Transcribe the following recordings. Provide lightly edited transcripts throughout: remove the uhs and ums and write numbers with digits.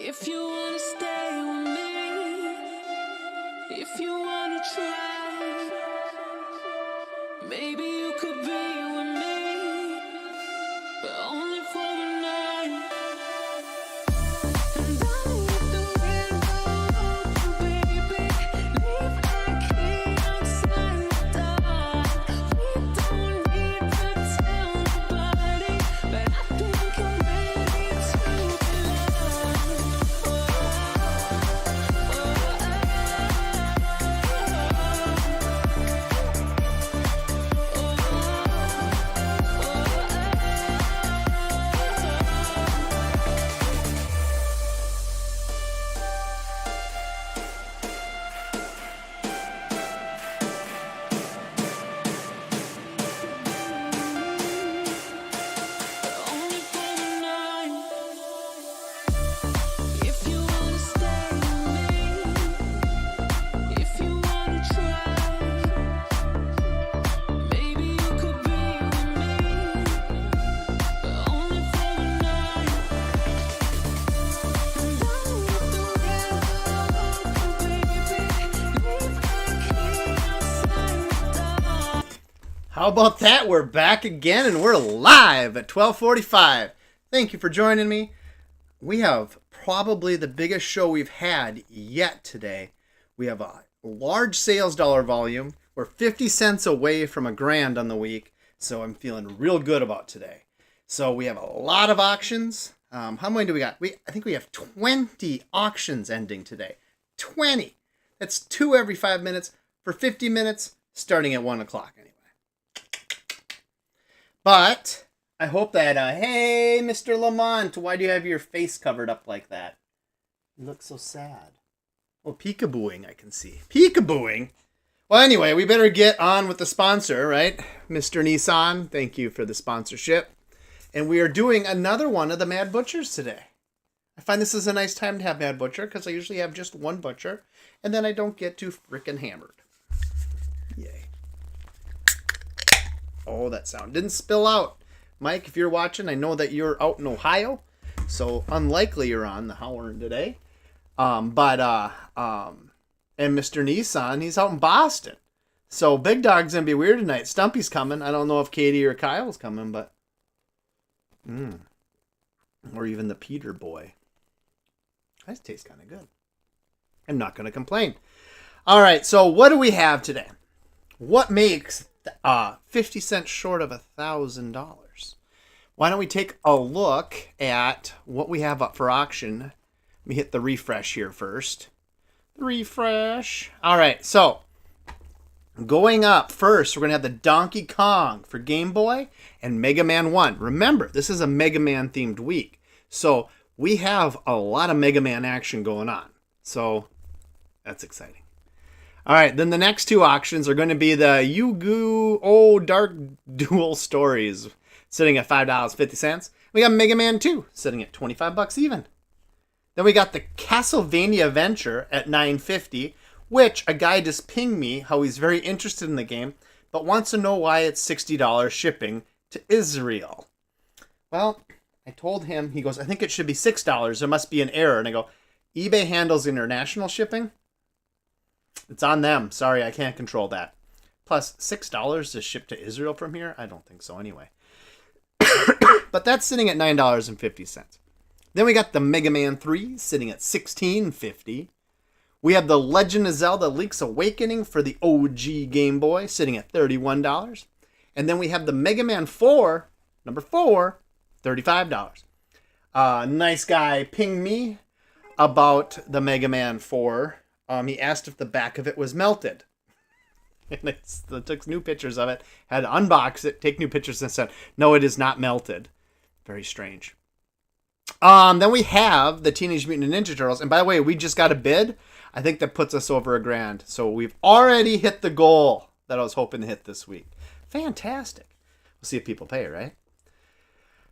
If you wanna stay with me, if you wanna try, maybe you could be with me, but only for the night. And I'll leave the window open, baby. Leave my key outside the door. We don't need to tell nobody, but I think I'm ready to only for the night. If you wanna stay with me, if you wanna try, maybe you could be with me, but only for the night. And I'll leave the window open, baby. Leave my key outside the door. How about that? We're back again and we're live at 12:45. Thank you for joining me. We have probably the biggest show we've had yet today. We have a large sales dollar volume. We're 50 cents away from $1,000 on the week, so I'm feeling real good about today. So we have a lot of auctions. How many do we got? I think we have 20 auctions ending today. 20. That's 2 every 5 minutes for 50 minutes, starting at 1 o'clock anyway. But I hope that, hey, Mr. Lamont, why do you have your face covered up like that? You look so sad. Oh, peekabooing, I can see. Peekabooing? Well, anyway, we better get on with the sponsor, right? Mr. Nissan, thank you for the sponsorship. And we are doing another one of the Mad Butchers today. I find this is a nice time to have Mad Butcher because I usually have just one butcher, and then I don't get too frickin' hammered. Yay. Oh, that sound didn't spill out. Mike, if you're watching, I know that you're out in Ohio, so unlikely you're on the Howard today. And Mr. Nissan, he's out in Boston. So Big Dog's going to be weird tonight. Stumpy's coming. I don't know if Katie or Kyle's coming, but... Or even the Peter boy. That tastes kind of good. I'm not going to complain. All right, so what do we have today? What makes 50 cents short of $1,000? Why don't we take a look at what we have up for auction? Let me hit the refresh here first. Refresh. All right, so going up first, we're going to have the Donkey Kong for Game Boy and Mega Man 1. Remember, this is a Mega Man themed week, so we have a lot of Mega Man action going on. So that's exciting. All right, then the next two auctions are going to be the Yu-Gi-Oh! Dark Duel Stories, sitting at $5.50. We got Mega Man 2, sitting at $25 even. Then we got the Castlevania Adventure at $9.50, which a guy just pinged me how he's very interested in the game, but wants to know why it's $60 shipping to Israel. Well, I told him, he goes, I think it should be $6. There must be an error. And I go, eBay handles international shipping. It's on them. Sorry, I can't control that. Plus, $6 to ship to Israel from here? I don't think so anyway. But that's sitting at $9.50. Then we got the Mega Man 3 sitting at $16.50. We have the Legend of Zelda Link's Awakening for the OG Game Boy sitting at $31. And then we have the Mega Man 4, number 4, $35. Nice guy pinged me about the Mega Man 4. He asked if the back of it was melted. And I took new pictures of it, had to unbox it, take new pictures, and said, no, it is not melted. Very strange. Then we have the Teenage Mutant Ninja Turtles. And by the way, we just got a bid. I think that puts us over $1,000. So we've already hit the goal that I was hoping to hit this week. Fantastic. We'll see if people pay, right?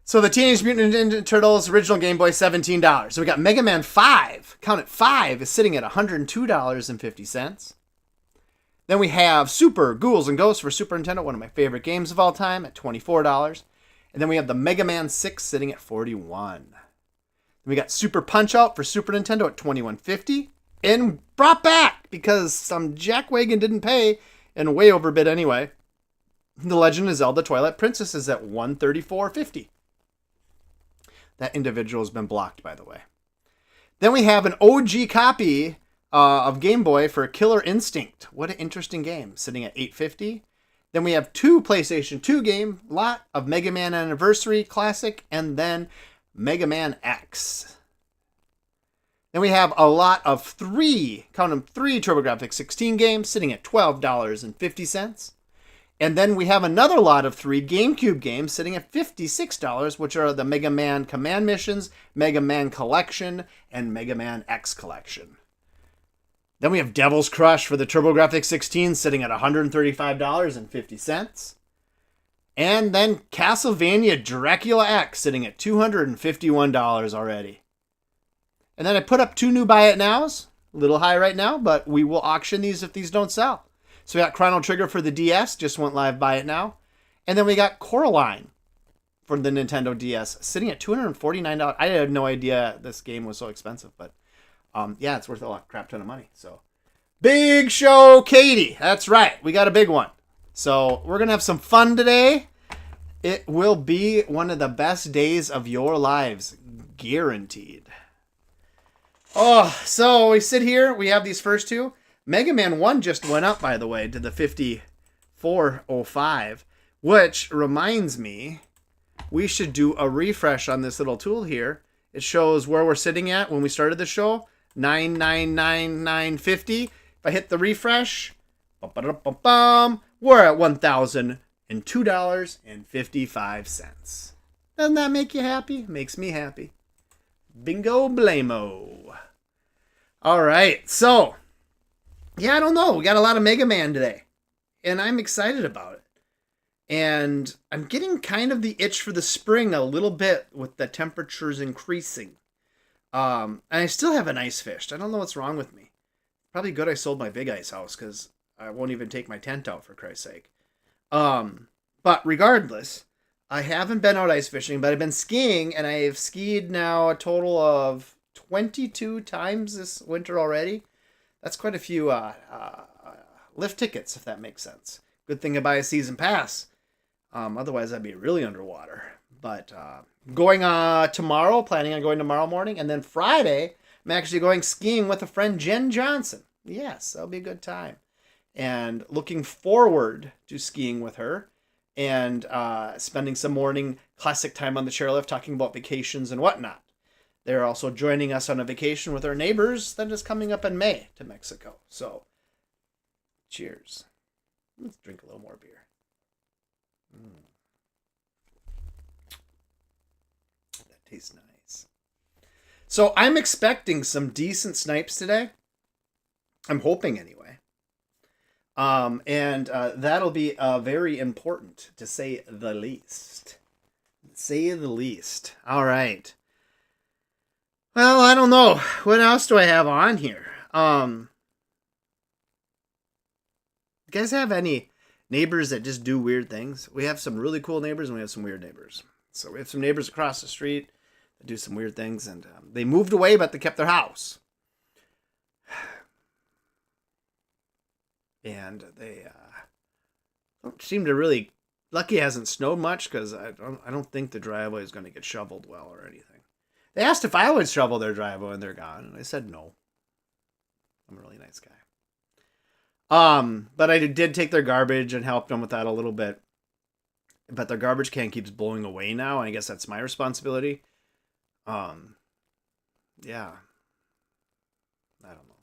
So the Teenage Mutant Ninja Turtles original Game Boy, $17. So we got Mega Man 5. Count it, 5 is sitting at $102.50. Then we have Super Ghouls and Ghosts for Super Nintendo, one of my favorite games of all time, at $24. And then we have the Mega Man 6 sitting at $41. We got Super Punch-Out for Super Nintendo at $21.50 and brought back because some jackwagon didn't pay and way overbid anyway. The Legend of Zelda Twilight Princess is at $134.50. That individual has been blocked, by the way. Then we have an OG copy of Game Boy for Killer Instinct. What an interesting game, sitting at $8.50. Then we have 2 PlayStation 2 game lot of Mega Man Anniversary Classic and then Mega Man X. Then we have a lot of 3 TurboGrafx 16 games sitting at $12.50. And then we have another lot of 3 GameCube games sitting at $56, which are the Mega Man Command Missions, Mega Man Collection, and Mega Man X Collection. Then we have Devil's Crush for the TurboGrafx 16 sitting at $135.50. And then Castlevania Dracula X sitting at $251 already. And then I put up 2 new Buy It Nows. A little high right now, but we will auction these if these don't sell. So we got Chrono Trigger for the DS, just went live, Buy It Now. And then we got Coraline for the Nintendo DS, sitting at $249. I had no idea this game was so expensive, but yeah, it's worth a crap ton of money. So, Big Show Katie, that's right, we got a big one. So we're gonna have some fun today. It will be one of the best days of your lives, guaranteed. Oh, so we sit here, we have these first 2. Mega Man 1 just went up, by the way, to the 5405, which reminds me we should do a refresh on this little tool here. It shows where we're sitting at when we started the show, 9,999.50. If I hit the refresh, we're at $1,002.55. Doesn't that make you happy? Makes me happy. Bingo blamo. All right, so yeah, I don't know. We got a lot of Mega Man today, and I'm excited about it. And I'm getting kind of the itch for the spring a little bit with the temperatures increasing. And I still haven't ice fished. I don't know what's wrong with me. Probably good I sold my big ice house because I won't even take my tent out, for Christ's sake. But regardless, I haven't been out ice fishing, but I've been skiing, and I've skied now a total of 22 times this winter already. That's quite a few lift tickets, if that makes sense. Good thing to buy a season pass. Otherwise, I'd be really underwater. But going tomorrow, planning on going tomorrow morning. And then Friday, I'm actually going skiing with a friend, Jen Johnson. Yes, that'll be a good time. And looking forward to skiing with her. And spending some morning classic time on the chairlift talking about vacations and whatnot. They're also joining us on a vacation with our neighbors that is coming up in May to Mexico. So, cheers. Let's drink a little more beer. That tastes nice. So, I'm expecting some decent snipes today. I'm hoping anyway. And that'll be very important, to say the least. Say the least. All right. Well, I don't know. What else do I have on here? You guys have any neighbors that just do weird things? We have some really cool neighbors and we have some weird neighbors. So we have some neighbors across the street that do some weird things, and they moved away, but they kept their house. And they don't seem to really... Lucky it hasn't snowed much, because I don't think the driveway is going to get shoveled well or anything. They asked if I would shovel their driveway when they're gone, and I said no. I'm a really nice guy. But I did take their garbage and helped them with that a little bit. But their garbage can keeps blowing away now, and I guess that's my responsibility. Yeah. I don't know.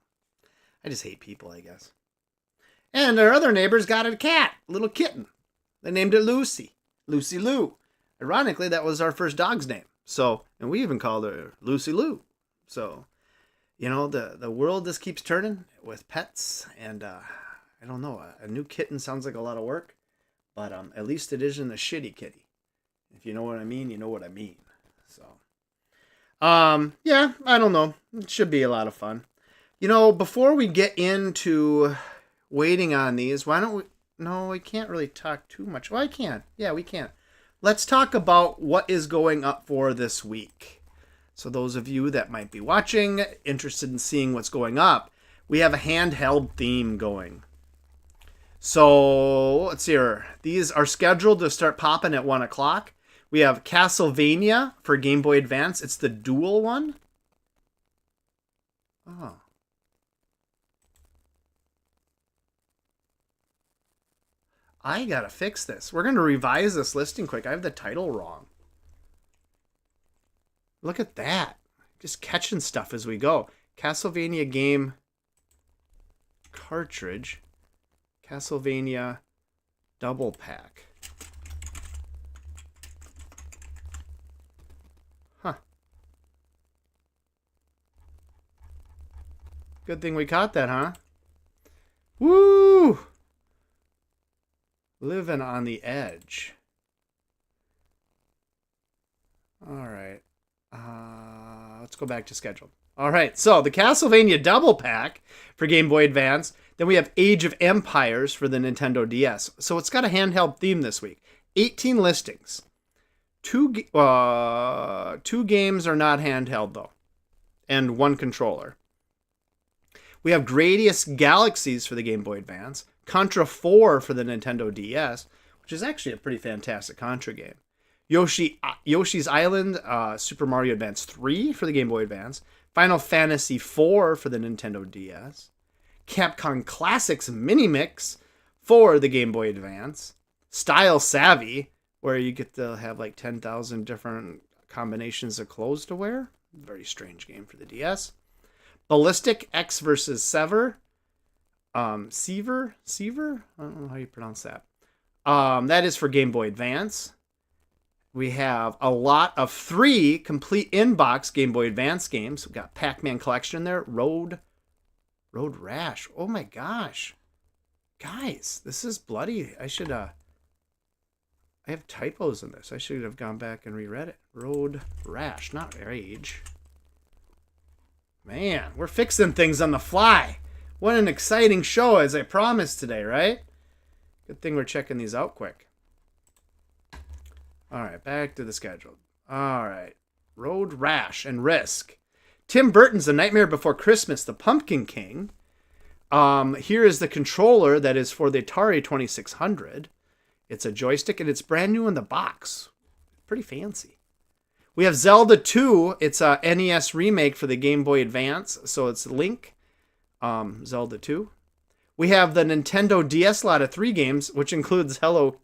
I just hate people, I guess. And our other neighbors got a cat, a little kitten. They named it Lucy. Lucy Lou. Ironically, that was our first dog's name. So, and we even called her Lucy Lou. So, you know, the world just keeps turning with pets. And I don't know, a new kitten sounds like a lot of work. But at least it isn't a shitty kitty. If you know what I mean, you know what I mean. So, yeah, I don't know. It should be a lot of fun. You know, before we get into waiting on these, why don't we... No, we can't really talk too much. Well, I can. Yeah, we can. Let's talk about what is going up for this week. So those of you that might be watching, interested in seeing what's going up, we have a handheld theme going. So let's see here. These are scheduled to start popping at 1 o'clock. We have Castlevania for Game Boy Advance. It's the dual one. Oh. I gotta fix this. We're gonna revise this listing quick. I have the title wrong. Look at that. Just catching stuff as we go. Castlevania game cartridge. Castlevania double pack. Huh. Good thing we caught that, huh? Woo! Living on the edge. All right. Let's go back to schedule. All right. So the Castlevania double pack for Game Boy Advance. Then we have Age of Empires for the Nintendo DS. So it's got a handheld theme this week. 18 listings. Two games are not handheld, though. And 1 controller. We have Gradius Galaxies for the Game Boy Advance. Contra 4 for the Nintendo DS, which is actually a pretty fantastic Contra game. Yoshi's Island, Super Mario Advance 3 for the Game Boy Advance. Final Fantasy 4 for the Nintendo DS. Capcom Classics Mini Mix for the Game Boy Advance. Style Savvy, where you get to have like 10,000 different combinations of clothes to wear. Very strange game for the DS. Ballistic X vs. Sever. Seaver? I don't know how you pronounce that. That is for Game Boy Advance. We have a lot of 3 complete in-box Game Boy Advance games. We've got Pac-Man Collection there. Road Rash. Oh my gosh. Guys, this is bloody. I have typos in this. I should have gone back and reread it. Road Rash, not Rage. Man, we're fixing things on the fly. What an exciting show, as I promised today, right? Good thing we're checking these out quick. All right, back to the schedule. All right. Road Rash and Risk. Tim Burton's The Nightmare Before Christmas, The Pumpkin King. Here is the controller that is for the Atari 2600. It's a joystick, and it's brand new in the box. Pretty fancy. We have Zelda 2. It's a NES remake for the Game Boy Advance, so it's Link. Zelda 2. We have the Nintendo DS lot of 3 games, which includes Hello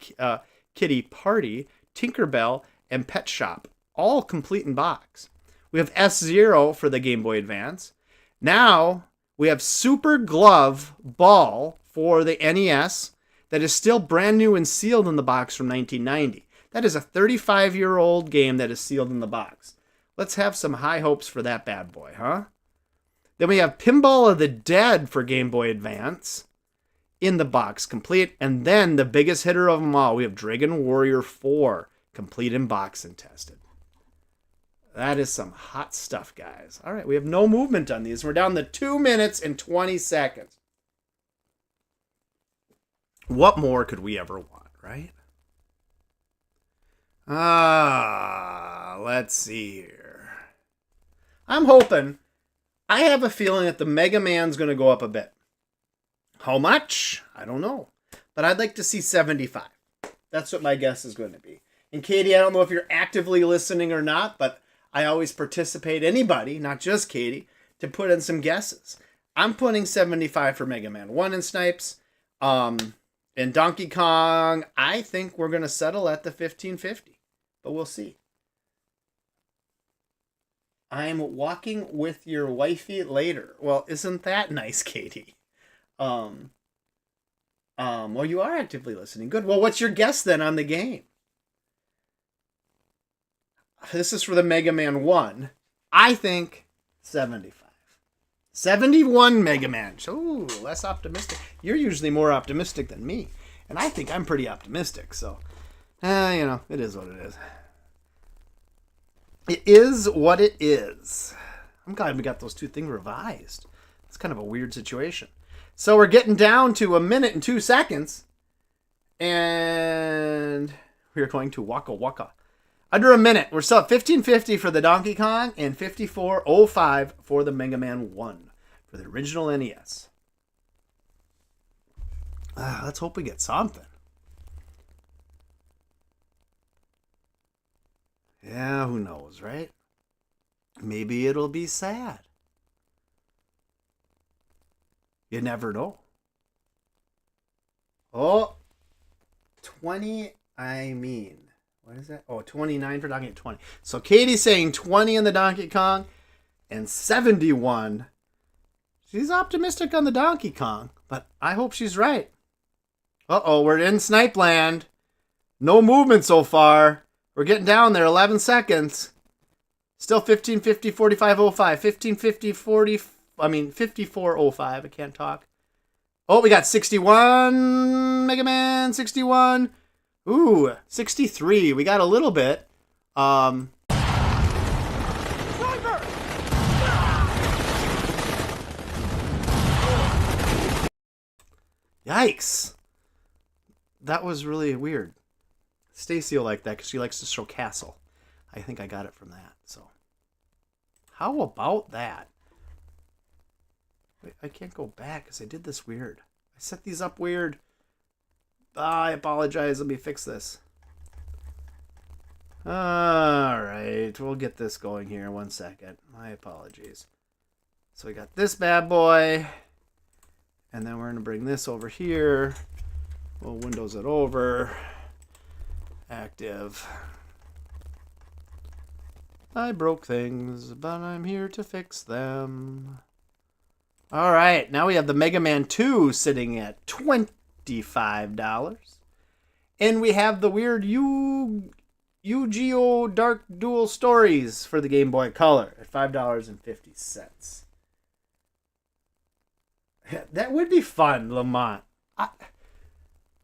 Kitty Party, Tinkerbell, and Pet Shop, all complete in box. We have F-Zero for the Game Boy Advance. Now, we have Super Glove Ball for the NES that is still brand new and sealed in the box from 1990. That is a 35-year-old game that is sealed in the box. Let's have some high hopes for that bad boy, huh? Then we have Pinball of the Dead for Game Boy Advance in the box, complete. And then the biggest hitter of them all, we have Dragon Warrior 4, complete in box and tested. That is some hot stuff, guys. All right, we have no movement on these. We're down to 2 minutes and 20 seconds. What more could we ever want, right? Let's see here. I'm hoping, I have a feeling that the Mega Man's going to go up a bit. How much? I don't know. But I'd like to see 75. That's what my guess is going to be. And Katie, I don't know if you're actively listening or not, but I always participate, anybody, not just Katie, to put in some guesses. I'm putting 75 for Mega Man 1 and Snipes. And Donkey Kong, I think we're going to settle at the 1550. But we'll see. I'm walking with your wifey later. Well, isn't that nice, Katie? Well, you are actively listening. Good. Well, what's your guess then on the game? This is for the Mega Man 1. I think 75. 71 Mega Man. Ooh, less optimistic. You're usually more optimistic than me. And I think I'm pretty optimistic. So, it is what it is. It is what it is. I'm glad we got those 2 things revised. It's kind of a weird situation. So we're getting down to 1 minute and 2 seconds. And we're going to Waka Waka. Under a minute. We're still at 1550 for the Donkey Kong and 5405 for the Mega Man 1 for the original NES. Let's hope we get something. Yeah, who knows, right? Maybe it'll be sad. You never know. Oh, 20, what is that? Oh, 29 for Donkey Kong, 20. So Katie's saying 20 in the Donkey Kong and 71. She's optimistic on the Donkey Kong, but I hope she's right. Uh-oh, we're in Snipe Land. No movement so far. We're getting down there, 11 seconds. Still 1550, 4505, 1550, 5405. I can't talk. Oh, we got 61, Mega Man, 61. Ooh, 63. We got a little bit. Yikes. That was really weird. Stacy will like that because she likes to show Castle. I think I got it from that. So, how about that? Wait, I can't go back because I did this weird. I set these up weird. I apologize. Let me fix this. Alright, we'll get this going here in 1 second. My apologies. So we got this bad boy. And then we're going to bring this over here. We'll Windows it over. Active. I broke things, but I'm here to fix them. Alright, now we have the Mega Man 2 sitting at $25. And we have the weird Yu-Gi-Oh! Dark Duel Stories for the Game Boy Color at $5.50. That would be fun, Lamont.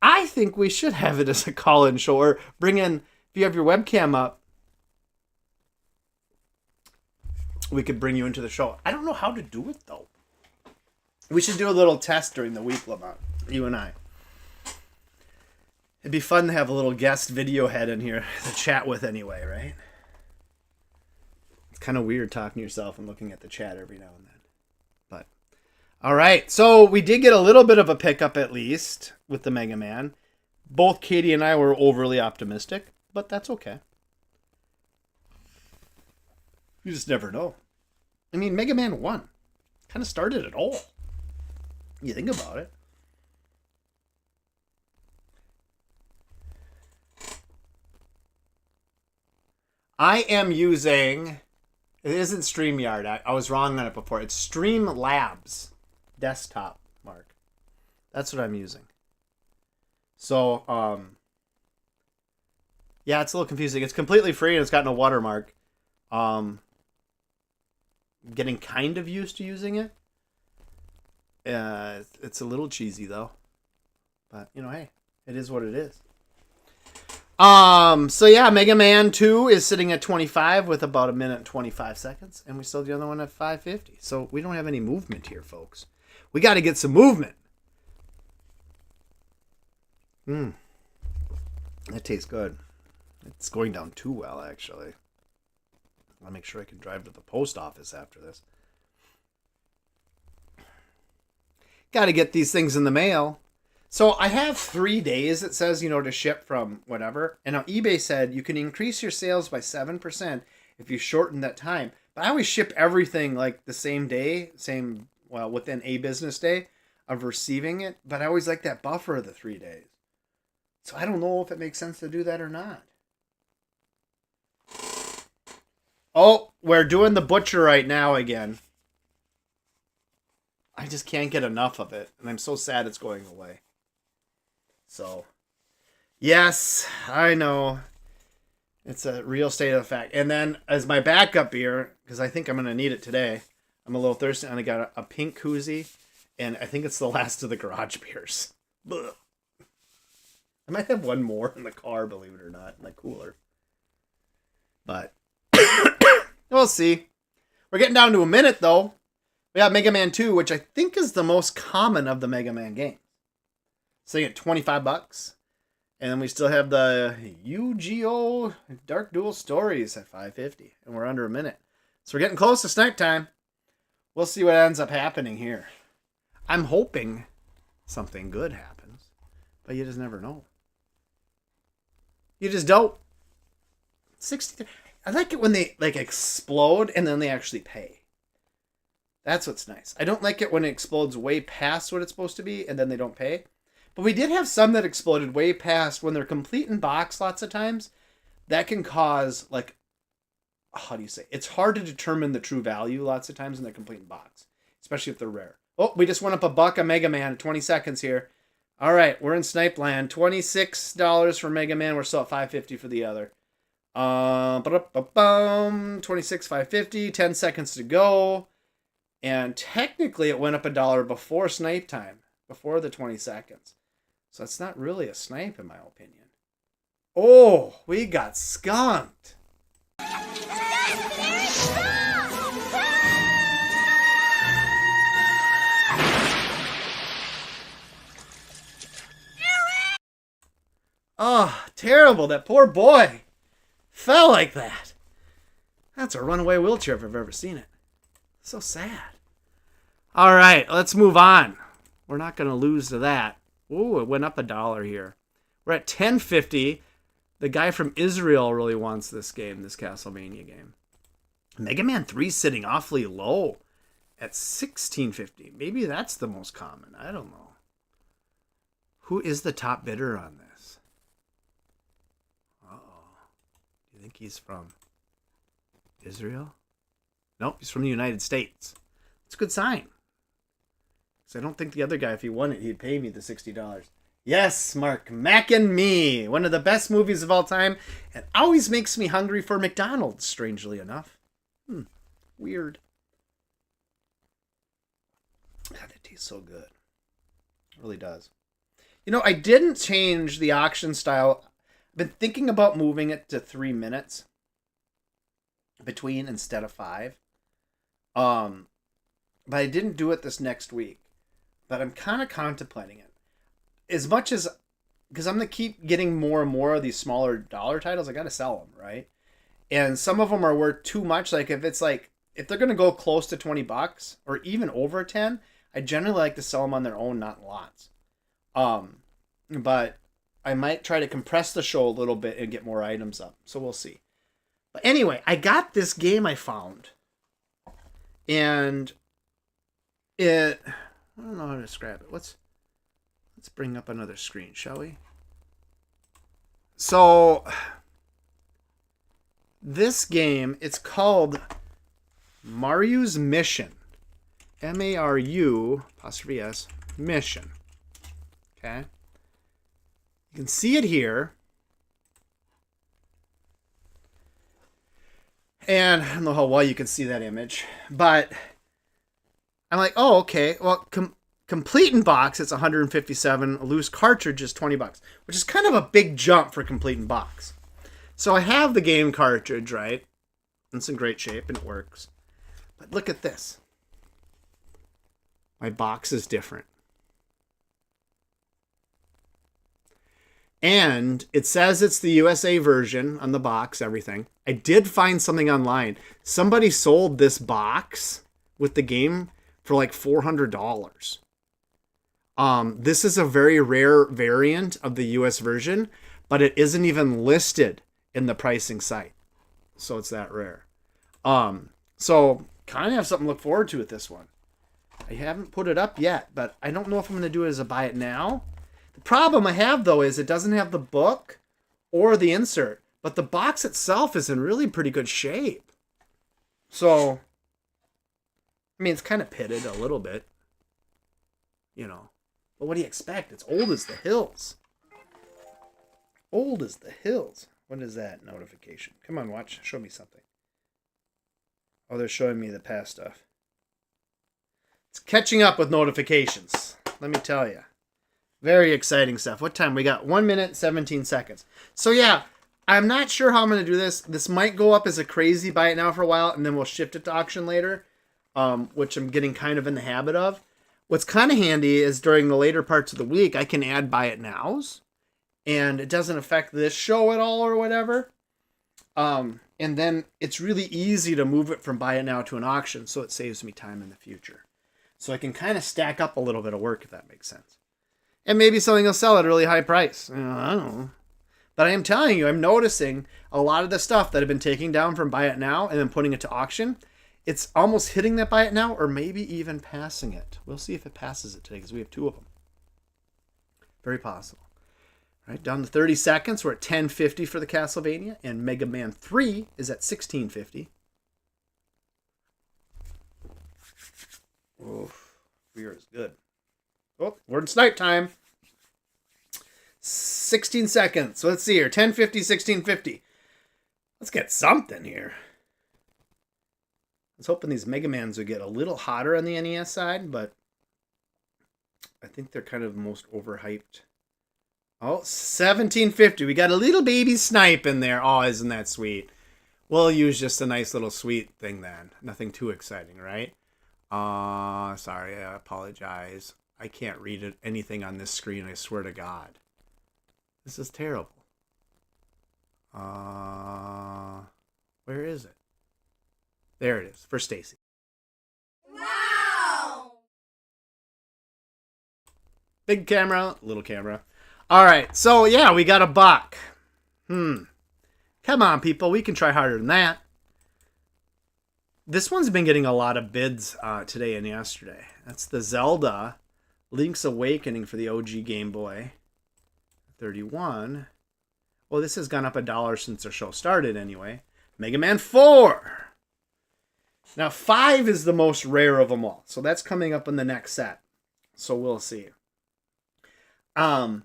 I think we should have it as a call-in show, or bring in, if you have your webcam up, we could bring you into the show. I don't know how to do it, though. We should do a little test during the week, Lamont, you and I. It'd be fun to have a little guest video head in here to chat with anyway, right? It's kind of weird talking to yourself and looking at the chat every now and then. But, all right. So we did get a little bit of a pickup at least with the Mega Man. Both Katie and I were overly optimistic, but that's okay. You just never know. I mean, Mega Man 1 kind of started it all. You think about it. I am using, it isn't StreamYard. I was wrong on it before. It's Streamlabs desktop, Mark. That's what I'm using. So, yeah, it's a little confusing. It's completely free and it's got no watermark. Getting kind of used to using it. It's a little cheesy though, but you know, hey, it is what it is. So yeah, Mega Man 2 is sitting at 25 with about 1 minute and 25 seconds, and we still have the other one at 550. So we don't have any movement here, folks. We got to get some movement. That tastes good. It's going down too well, actually. I'll make sure I can drive to the post office after this. Got to get these things in the mail. So I have 3 days, it says, to ship from whatever. And now eBay said you can increase your sales by 7% if you shorten that time. But I always ship everything like the same day, within a business day of receiving it. But I always like that buffer of the 3 days. So I don't know if it makes sense to do that or not. Oh, we're doing the butcher right now again. I just can't get enough of it. And I'm so sad it's going away. So, yes, I know. It's a real state of the fact. And then as my backup beer, because I think I'm going to need it today, I'm a little thirsty, and I got a pink koozie, and I think it's the last of the garage beers. Ugh. I might have one more in the car, believe it or not, in the cooler. But we'll see. We're getting down to 1 minute, though. We got Mega Man 2, which I think is the most common of the Mega Man games. Sitting at $25. And then we still have the Yu-Gi-Oh! Dark Duel Stories at 550. And we're under a minute. So we're getting close to snack time. We'll see what ends up happening here. I'm hoping something good happens. But you just never know. You just don't. 60. I like it when they like explode and then they actually pay. That's what's nice. I don't like it when it explodes way past what it's supposed to be and then they don't pay. But we did have some that exploded way past when they're complete in box lots of times. That can cause, like, how do you say? It's hard to determine the true value lots of times when they're complete in box, especially if they're rare. Oh, we just went up $1 on Mega Man. 20 seconds here. All right, we're in Snipe Land. $26 for Mega Man. We're still at $5.50 for the other. 26, $5.50. 10 seconds to go. And technically, it went up $1 before Snipe time, before the 20 seconds. So it's not really a snipe, in my opinion. Oh, we got skunked. Oh, terrible. That poor boy fell like that. That's a runaway wheelchair if I've ever seen it. So sad. All right, let's move on. We're not going to lose to that. Ooh, it went up $1 here. We're at $10.50. The guy from Israel really wants this game, this Castlevania game. Mega Man 3 sitting awfully low at $16.50. Maybe that's the most common. I don't know. Who is the top bidder on this? Uh-oh. Do you think he's from Israel? Nope, he's from the United States. It's a good sign. So I don't think the other guy, if he won it, he'd pay me the $60. Yes, Mark, Mac and Me. One of the best movies of all time. And always makes me hungry for McDonald's, strangely enough. Weird. God, it tastes so good. It really does. You know, I didn't change the auction style. I've been thinking about moving it to 3 minutes between instead of 5. But I didn't do it this next week. But I'm kind of contemplating it. As much as, because I'm going to keep getting more and more of these smaller dollar titles, I got to sell them, right? And some of them are worth too much. Like if it's like, if they're going to go close to $20 or even over 10, I generally like to sell them on their own, not in lots. But I might try to compress the show a little bit and get more items up. So we'll see. But anyway, I got this game I found. And it, I don't know how to describe it. Let's bring up another screen, shall we? So this game, it's called Maru's Mission. M-A-R-U apostrophe S Mission. Okay. You can see it here. And I don't know how well you can see that image, but I'm like, oh, okay. Well, complete in box, it's $157. A loose cartridge is $20, which is kind of a big jump for complete in box. So I have the game cartridge, right? It's in great shape and it works. But look at this. My box is different. And it says it's the USA version on the box, everything. I did find something online. Somebody sold this box with the game for like $400. This is a very rare variant of the US version, but it isn't even listed in the pricing site. So it's that rare. So kind of have something to look forward to with this one. I haven't put it up yet, but I don't know if I'm going to do it as a buy it now. The problem I have, though, is it doesn't have the book or the insert, but the box itself is in really pretty good shape. So, I mean, it's kind of pitted a little bit, you know. But what do you expect? It's old as the hills. Old as the hills. What is that notification? Come on, watch. Show me something. Oh, they're showing me the past stuff. It's catching up with notifications. Let me tell you. Very exciting stuff. What time? We got 1 minute, 17 seconds. So yeah, I'm not sure how I'm going to do this. This might go up as a crazy buy it now for a while, and then we'll shift it to auction later, which I'm getting kind of in the habit of. What's kind of handy is during the later parts of the week, I can add buy it nows, and it doesn't affect this show at all or whatever. And then it's really easy to move it from buy it now to an auction, so it saves me time in the future. So I can kind of stack up a little bit of work, if that makes sense. And maybe something will sell at a really high price. I don't know. But I am telling you, I'm noticing a lot of the stuff that I've been taking down from buy it now and then putting it to auction, it's almost hitting that buy it now or maybe even passing it. We'll see if it passes it today because we have 2 of them. Very possible. All right, down to 30 seconds. We're at 10.50 for the Castlevania, and Mega Man 3 is at 16.50. Oh, beer is good. Oh, we're in snipe time. 16 seconds. So let's see here. 10.50, 16.50. Let's get something here. I was hoping these Mega Mans would get a little hotter on the NES side, but I think they're kind of the most overhyped. Oh, 17.50. We got a little baby snipe in there. Oh, isn't that sweet? We'll use just a nice little sweet thing then. Nothing too exciting, right? Sorry, I apologize. I can't read anything on this screen, I swear to God. This is terrible. Where is it? There it is, for Stacy. Wow! Big camera, little camera. All right, so yeah, we got a buck. Come on, people, we can try harder than that. This one's been getting a lot of bids today and yesterday. That's the Zelda Link's Awakening for the OG Game Boy. 31. Well, this has gone up $1 since the show started anyway. Mega Man 4. Now, 5 is the most rare of them all. So that's coming up in the next set. So we'll see. Wow.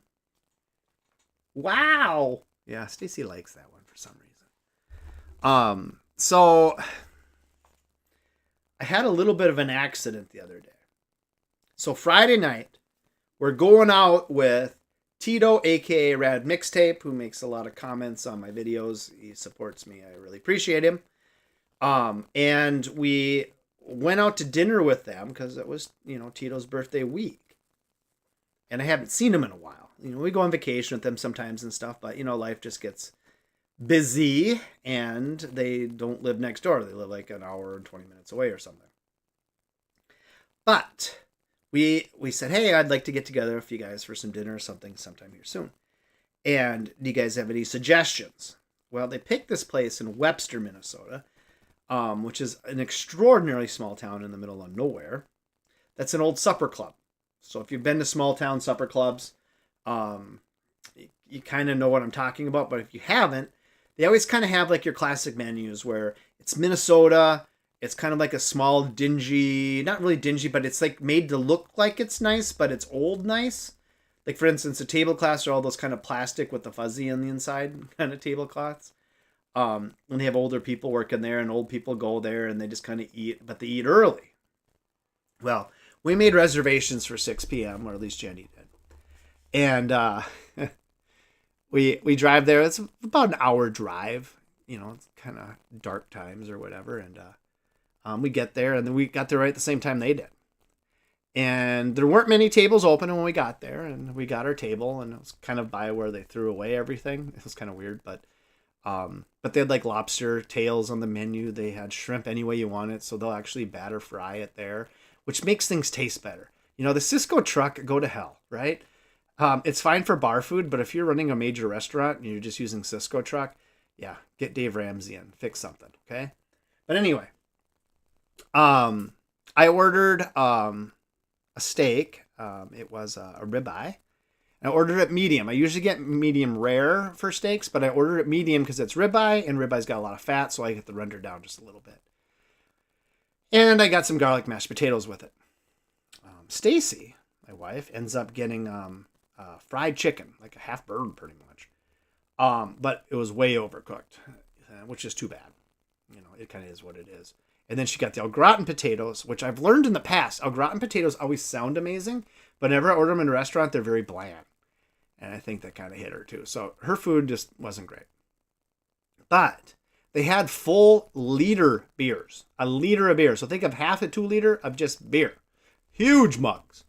Yeah, Stacy likes that one for some reason. So I had a little bit of an accident the other day. So Friday night, we're going out with Tito, aka Rad Mixtape, who makes a lot of comments on my videos. He supports me. I really appreciate him. And we went out to dinner with them because it was, Tito's birthday week. And I haven't seen him in a while. We go on vacation with them sometimes and stuff, but, life just gets busy and they don't live next door. They live like an hour and 20 minutes away or something. But we said, hey, I'd like to get together with you guys for some dinner or something sometime here soon. And do you guys have any suggestions? Well, they picked this place in Webster, Minnesota, which is an extraordinarily small town in the middle of nowhere. That's an old supper club. So if you've been to small town supper clubs, you kind of know what I'm talking about. But if you haven't, they always kind of have like your classic menus where it's Minnesota. It's kind of like a small dingy, not really dingy, but it's like made to look like it's nice, but it's old nice. Like for instance, the tablecloths are all those kind of plastic with the fuzzy on the inside kind of tablecloths. And they have older people working there, and old people go there and they just kind of eat, but they eat early. Well, we made reservations for 6 p.m., or at least Jenny did. And we drive there. It's about an hour drive. It's kind of dark times or whatever. And we get there, and then we got there right at the same time they did. And there weren't many tables open when we got there, and we got our table, and it was kind of by where they threw away everything. It was kind of weird, but they had like lobster tails on the menu. They had shrimp any way you want it, so they'll actually batter fry it there, which makes things taste better. The Cisco truck, go to hell, right? It's fine for bar food, but if you're running a major restaurant and you're just using Cisco truck, yeah, get Dave Ramsey in, fix something, okay? But anyway, I ordered a steak. It was a ribeye. I ordered it medium. I usually get medium rare for steaks, but I ordered it medium because it's ribeye, and ribeye's got a lot of fat, so I get the render down just a little bit. And I got some garlic mashed potatoes with it. Stacy, my wife, ends up getting fried chicken, like a half bird pretty much. But it was way overcooked, which is too bad. It kind of is what it is. And then she got the au gratin potatoes, which I've learned in the past. Au gratin potatoes always sound amazing, but whenever I order them in a restaurant, they're very bland. And I think that kind of hit her too. So her food just wasn't great. But they had full liter beers, a liter of beer. So think of half a 2 liter of just beer, huge mugs.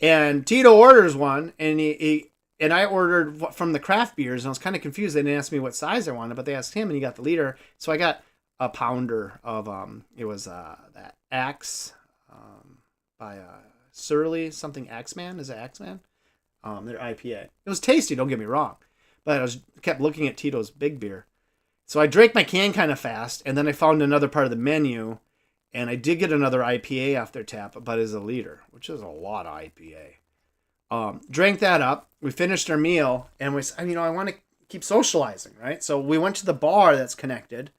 And Tito orders one, and he And I ordered from the craft beers, and I was kind of confused. They didn't ask me what size I wanted, but they asked him, and he got the liter. So I got a pounder of it was that Axe by Surly something Axeman. Is it Axeman? Their IPA. It was tasty. Don't get me wrong, but kept looking at Tito's big beer. So I drank my can kind of fast, and then I found another part of the menu, and I did get another IPA off their tap, but it's a liter, which is a lot of IPA. Drank that up. We finished our meal, and I want to keep socializing, right? So we went to the bar that's connected,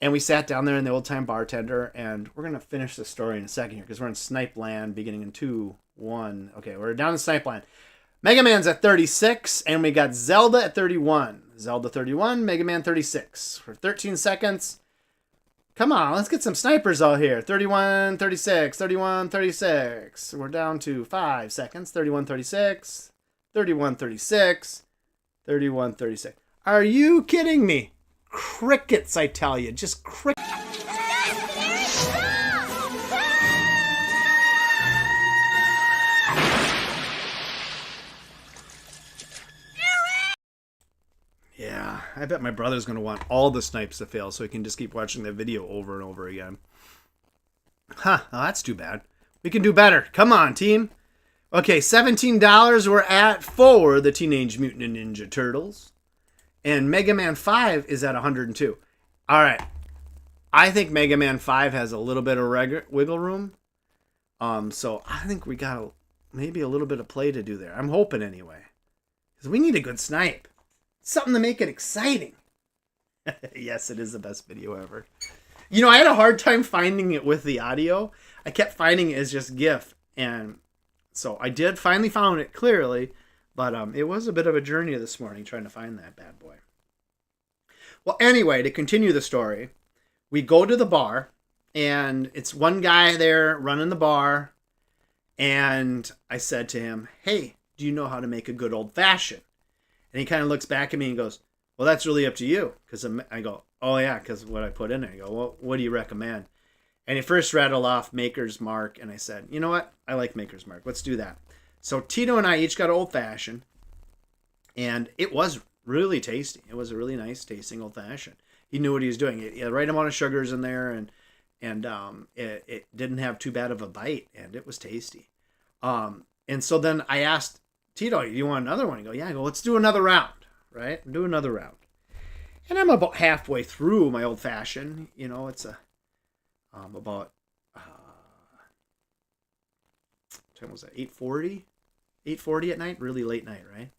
and we sat down there in the old time bartender, and we're gonna finish the story in a second here because we're in Snipe Land, beginning in 2, 1. Okay, we're down in Snipe Land. Mega Man's at 36, and we got Zelda at 31. Zelda 31, Mega Man 36. For 13 seconds. Come on, let's get some snipers out here. 31, 36, 31, 36. We're down to 5 seconds. 31, 36, 31, 36, 31, 36. Are you kidding me? Crickets, I tell you. Just crickets. Yeah, I bet my brother's going to want all the snipes to fail so he can just keep watching the video over and over again. Huh, well, that's too bad. We can do better. Come on, team. Okay, $17 we're at for the Teenage Mutant Ninja Turtles. And Mega Man 5 is at 102. All right. I think Mega Man 5 has a little bit of wiggle room. So I think we got maybe a little bit of play to do there. I'm hoping anyway. Because we need a good snipe. Something to make it exciting. Yes, it is the best video ever. I had a hard time finding it with the audio. I kept finding it as just GIF. And so I did finally found it clearly. But it was a bit of a journey this morning trying to find that bad boy. Well, anyway, to continue the story, we go to the bar. And it's one guy there running the bar. And I said to him, hey, do you know how to make a good old-fashioned? And he kind of looks back at me and goes, well, that's really up to you. Because I go, oh, yeah, because what I put in there. I go, well, what do you recommend? And he first rattled off Maker's Mark. And I said, you know what? I like Maker's Mark. Let's do that. So Tito and I each got old-fashioned. And it was really tasty. It was a really nice tasting old-fashioned. He knew what he was doing. He had the right amount of sugars in there. And it didn't have too bad of a bite. And it was tasty. And so then I asked Tito, do you want another one? He go, yeah. I go, let's do another round, right? Do another round. And I'm about halfway through my old fashioned. It's about time was that? 8:40? 8:40 at night, really late night, right?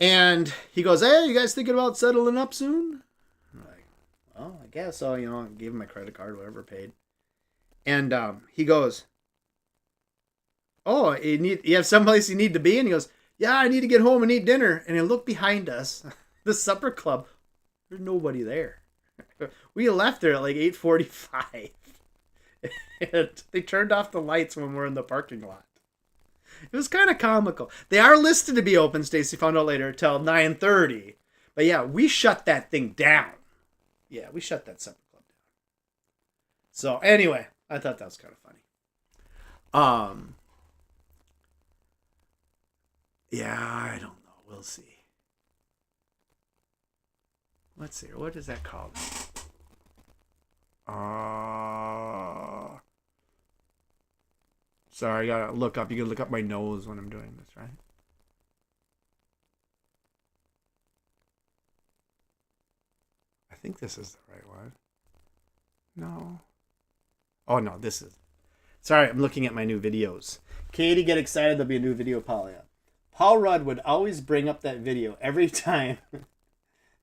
And he goes, hey, you guys thinking about settling up soon? I'm like, well, I guess so. I gave him my credit card, whatever, paid. And he goes, oh, you have someplace you need to be? And he goes, yeah, I need to get home and eat dinner. And I look behind us, the supper club. There's nobody there. We left there at like 8:45. And they turned off the lights when we're in the parking lot. It was kind of comical. They are listed to be open, Stacy found out later, till 9:30. But yeah, we shut that thing down. Yeah, we shut that supper club down. So anyway, I thought that was kind of funny. Yeah, I don't know. We'll see. Let's see. What is that called? Sorry, I gotta look up. You can look up my nose when I'm doing this, right? I think this is the right one. No. Oh, no, this is. Sorry, I'm looking at my new videos. Katie, get excited. There'll be a new video, Paul. Yeah. Paul Rudd would always bring up that video every time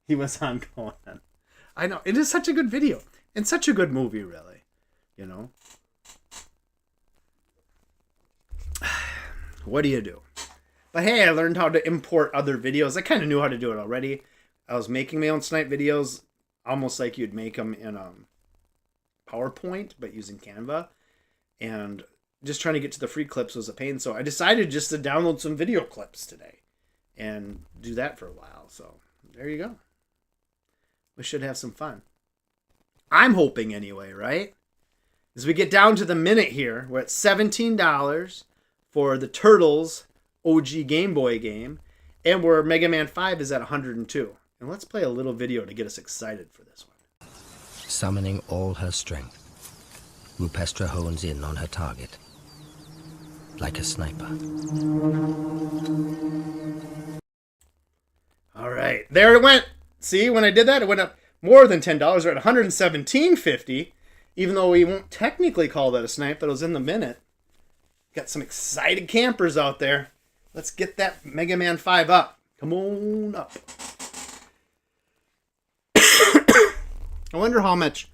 he was on Conan. I know. It is such a good video. And such a good movie, really. What do you do? But hey, I learned how to import other videos. I kind of knew how to do it already. I was making my own snipe videos, almost like you'd make them in PowerPoint, but using Canva. And just trying to get to the free clips was a pain. So I decided just to download some video clips today and do that for a while. So there you go. We should have some fun. I'm hoping anyway, right? As we get down to the minute here, we're at $17 for the Turtles OG Game Boy game, and where Mega Man 5 is at 102. And let's play a little video to get us excited for this one. Summoning all her strength, Rupestra hones in on her target, like a sniper. All right, there it went. See, when I did that, it went up more than $10. We're at $117.50, even though we won't technically call that a snipe, but it was in the minute. Got some excited campers out there. Let's get that Mega Man 5 up. Come on up. I wonder how much.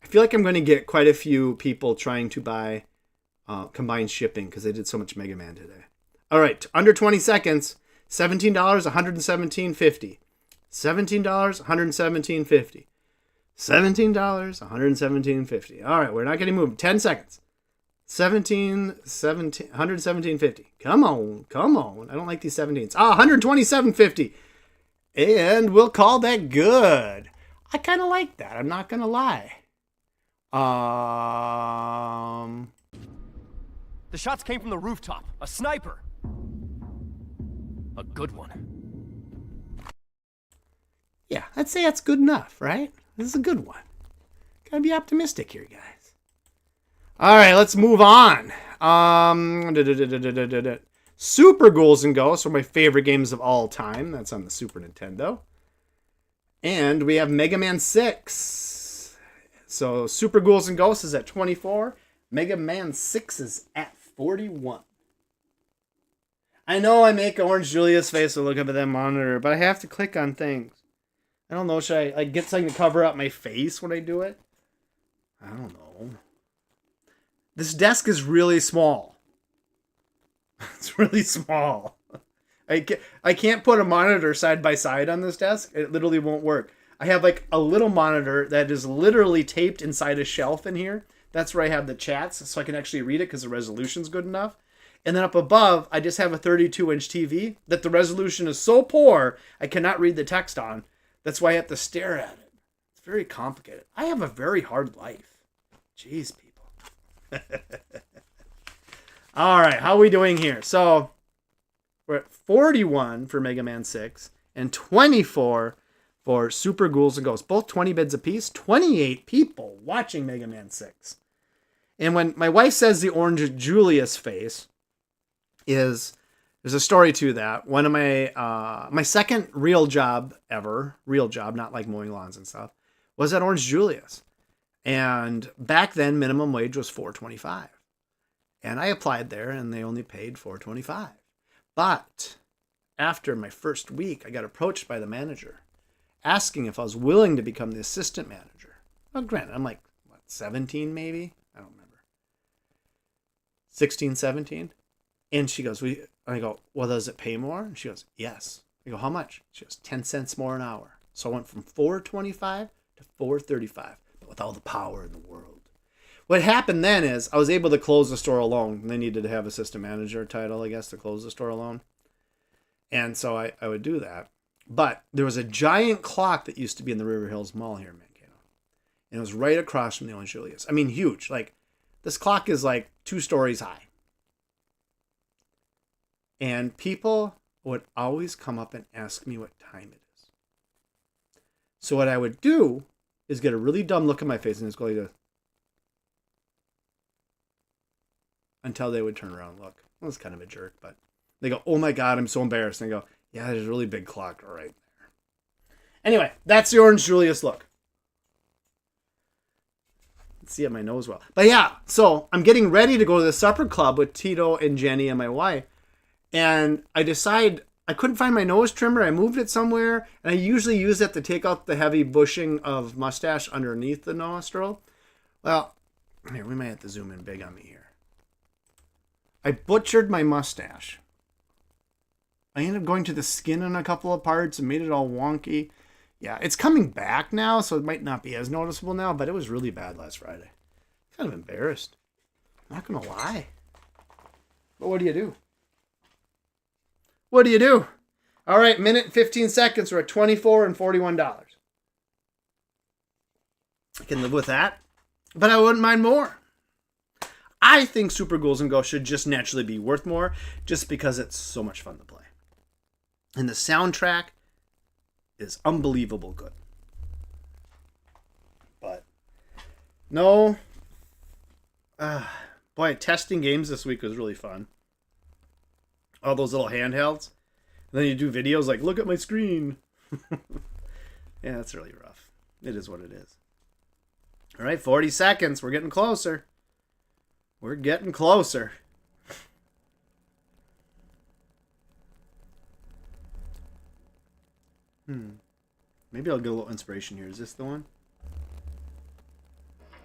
I feel like I'm going to get quite a few people trying to buy combined shipping because they did so much Mega Man today. All right, under 20 seconds. $17, $117.50. $17, $117.50. $17, $117.50. All right, we're not getting moved. 10 seconds. $117.50. Come on. I don't like these 17s. $127.50. And we'll call that good. I kind of like that. I'm not going to lie. The shots came from the rooftop. A sniper. A good one. Yeah, I'd say that's good enough, right? This is a good one. Gotta be optimistic here, guys. All right, let's move on. Super Ghouls and Ghosts are my favorite games of all time. That's on the Super Nintendo. And we have Mega Man 6. So Super Ghouls and Ghosts is at 24. Mega Man 6 is at 41. I know I make Orange Julius face to look up at that monitor, but I have to click on things. I don't know, should I get something to cover up my face when I do it? I don't know. This desk is really small. It's really small. I can't put a monitor side by side on this desk. It literally won't work. I have like a little monitor that is literally taped inside a shelf in here. That's where I have the chats so I can actually read it because the resolution's good enough. And then up above, I just have a 32-inch TV that the resolution is so poor, I cannot read the text on. That's why I have to stare at it. It's very complicated. I have a very hard life. Jeez, people. All right, how are we doing here? So we're at 41 for Mega Man 6 and 24 for Super Ghouls and Ghosts. Both 20 bids apiece. 28 people watching Mega Man 6. And when my wife says the Orange Julius face, there's a story to that. One of my second real job ever, not like mowing lawns and stuff, was at Orange Julius. And back then minimum wage was $4.25. And I applied there and they only paid $4.25. But after my first week, I got approached by the manager asking if I was willing to become the assistant manager. Well, granted, I'm like, 17 maybe? I don't remember. 16, 17? And she goes, I go, well, does it pay more? And she goes, yes. I go, how much? She goes, 10 cents more an hour. So I went from $4.25 to $4.35, but with all the power in the world. What happened then is I was able to close the store alone. They needed to have assistant manager title, I guess, to close the store alone. And so I would do that. But there was a giant clock that used to be in the River Hills Mall here in Mankato. And it was right across from the Orange Julius. I mean, huge. Like, this clock is like 2 stories high. And people would always come up and ask me what time it is. So what I would do is get a really dumb look at my face and just go like this. Until they would turn around and look. Well, it's kind of a jerk, but they go, oh my God, I'm so embarrassed. And I go, yeah, there's a really big clock right there. Anyway, that's the Orange Julius look. Let's see at my nose well. But yeah, so I'm getting ready to go to the supper club with Tito and Jenny and my wife. And I decide I couldn't find my nose trimmer. I moved it somewhere. And I usually use it to take out the heavy bushing of mustache underneath the nostril. Well, here, we might have to zoom in big on me here. I butchered my mustache. I ended up going to the skin in a couple of parts and made it all wonky. Yeah, it's coming back now, so it might not be as noticeable now, but it was really bad last Friday. Kind of embarrassed. Not gonna lie. But what do you do? What do you do? All right, minute and 15 seconds. We're at $24 and $41. I can live with that, but I wouldn't mind more. I think Super Ghouls and Ghosts should just naturally be worth more just because it's so much fun to play. And the soundtrack is unbelievable good. But no, boy, testing games this week was really fun. All those little handhelds. And then you do videos like, look at my screen. Yeah, it's really rough. It is what it is. All right, 40 seconds. We're getting closer. We're getting closer. Maybe I'll get a little inspiration here. Is this the one?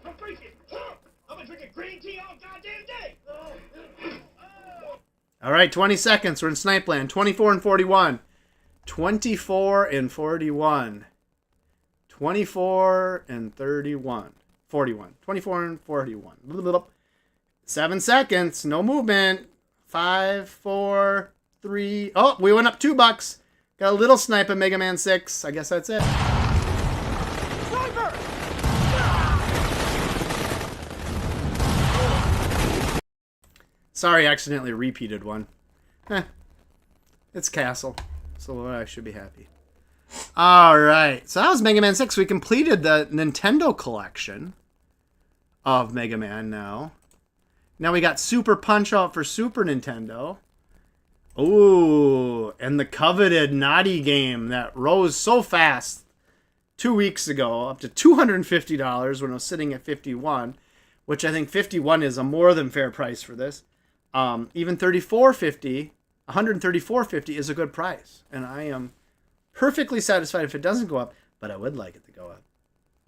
I'm freaking drunk. I've been drinking green tea all goddamn day. All right, 20 seconds. We're in Snipe Land. 24 and 41. 24 and 41. 24 and 31. 41. 24 and 41. 7 seconds. No movement. 5, 4, 3. Oh, we went up $2. Got a little snipe at Mega Man 6. I guess that's it. Sniper! Sorry, I accidentally repeated one. It's Castle, so I should be happy. All right, so that was Mega Man 6. We completed the Nintendo collection of Mega Man now. Now we got Super Punch-Out for Super Nintendo. Ooh, and the coveted Naughty game that rose so fast 2 weeks ago, up to $250 when it was sitting at $51, which I think $51 is a more than fair price for this. Even $34.50, $134.50 is a good price, and I am perfectly satisfied if it doesn't go up, but I would like it to go up.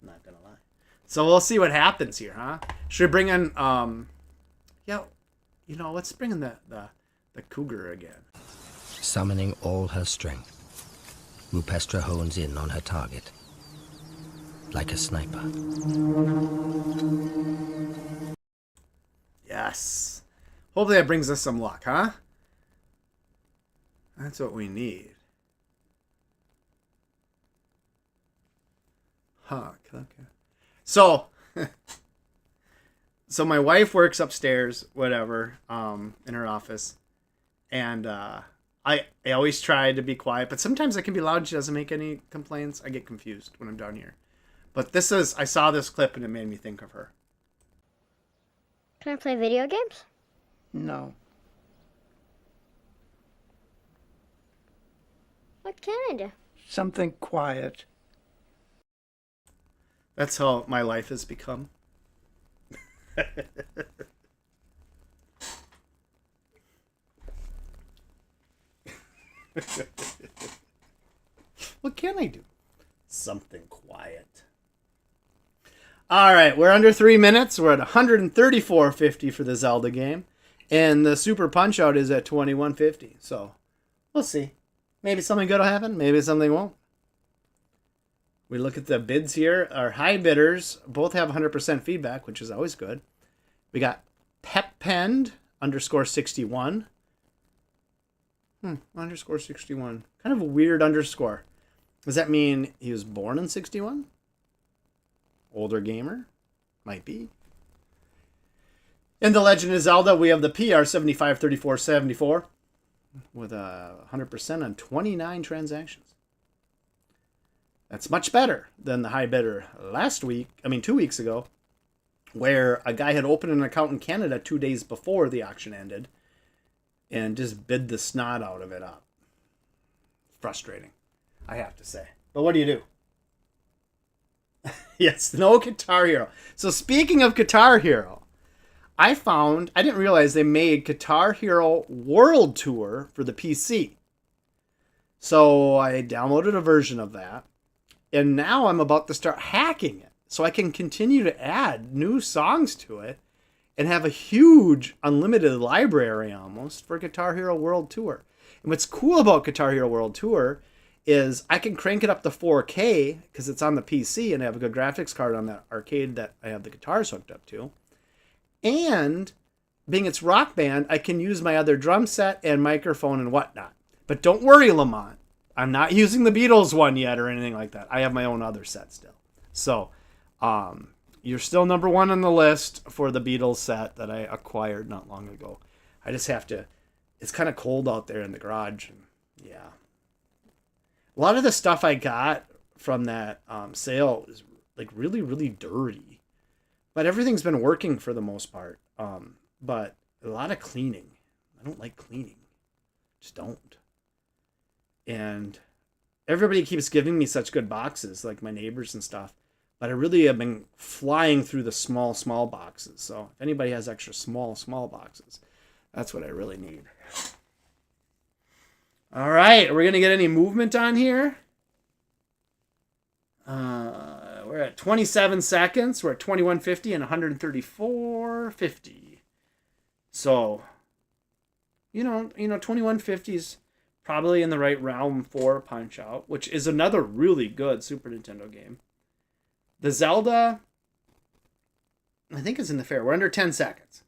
I'm not gonna lie. So we'll see what happens here, huh? Should we bring in let's bring in the cougar again. Summoning all her strength, Rupestra hones in on her target. Like a sniper. Yes. Hopefully that brings us some luck, huh? That's what we need. Huh. Okay. So, so my wife works upstairs, whatever, in her office. And I always try to be quiet, but sometimes I can be loud. She doesn't make any complaints. I get confused when I'm down here. But I saw this clip and it made me think of her. Can I play video games? No. What can I do? Something quiet. That's how my life has become. What can I do? Something quiet. All right, we're under 3 minutes. We're at $134.50 for the Zelda game, and the Super Punch-Out is at $21.50. So we'll see. Maybe something good will happen. Maybe something won't. We look at the bids here. Our high bidders both have 100% feedback, which is always good. We got Peppend _61. Underscore 61. Kind of a weird underscore. Does that mean he was born in 61? Older gamer? Might be. In The Legend of Zelda, we have the PR 753474 with 100% on 29 transactions. That's much better than the high bidder 2 weeks ago, where a guy had opened an account in Canada 2 days before the auction ended and just bid the snot out of it up. Frustrating, I have to say. But what do you do? Yes, no Guitar Hero. So speaking of Guitar Hero, I didn't realize they made Guitar Hero World Tour for the PC. So I downloaded a version of that, and now I'm about to start hacking it so I can continue to add new songs to it and have a huge unlimited library almost for Guitar Hero World Tour. And what's cool about Guitar Hero World Tour is I can crank it up to 4K because it's on the PC and I have a good graphics card on that arcade that I have the guitars hooked up to. And being it's Rock Band, I can use my other drum set and microphone and whatnot. But don't worry, Lamont. I'm not using the Beatles one yet or anything like that. I have my own other set still. So you're still number one on the list for the Beatles set that I acquired not long ago. I just have to. It's kind of cold out there in the garage, and yeah. A lot of the stuff I got from that sale is like really, really dirty, but everything's been working for the most part. But a lot of cleaning. I don't like cleaning, just don't. And everybody keeps giving me such good boxes, like my neighbors and stuff. But I really have been flying through the small boxes. So if anybody has extra small boxes, that's what I really need. All right, are we going to get any movement on here? We're at 27 seconds. We're at 21.50 and 134.50. So, you know, 21.50 is probably in the right realm for Punch-Out, which is another really good Super Nintendo game. The Zelda, I think it's in the fair. We're under 10 seconds.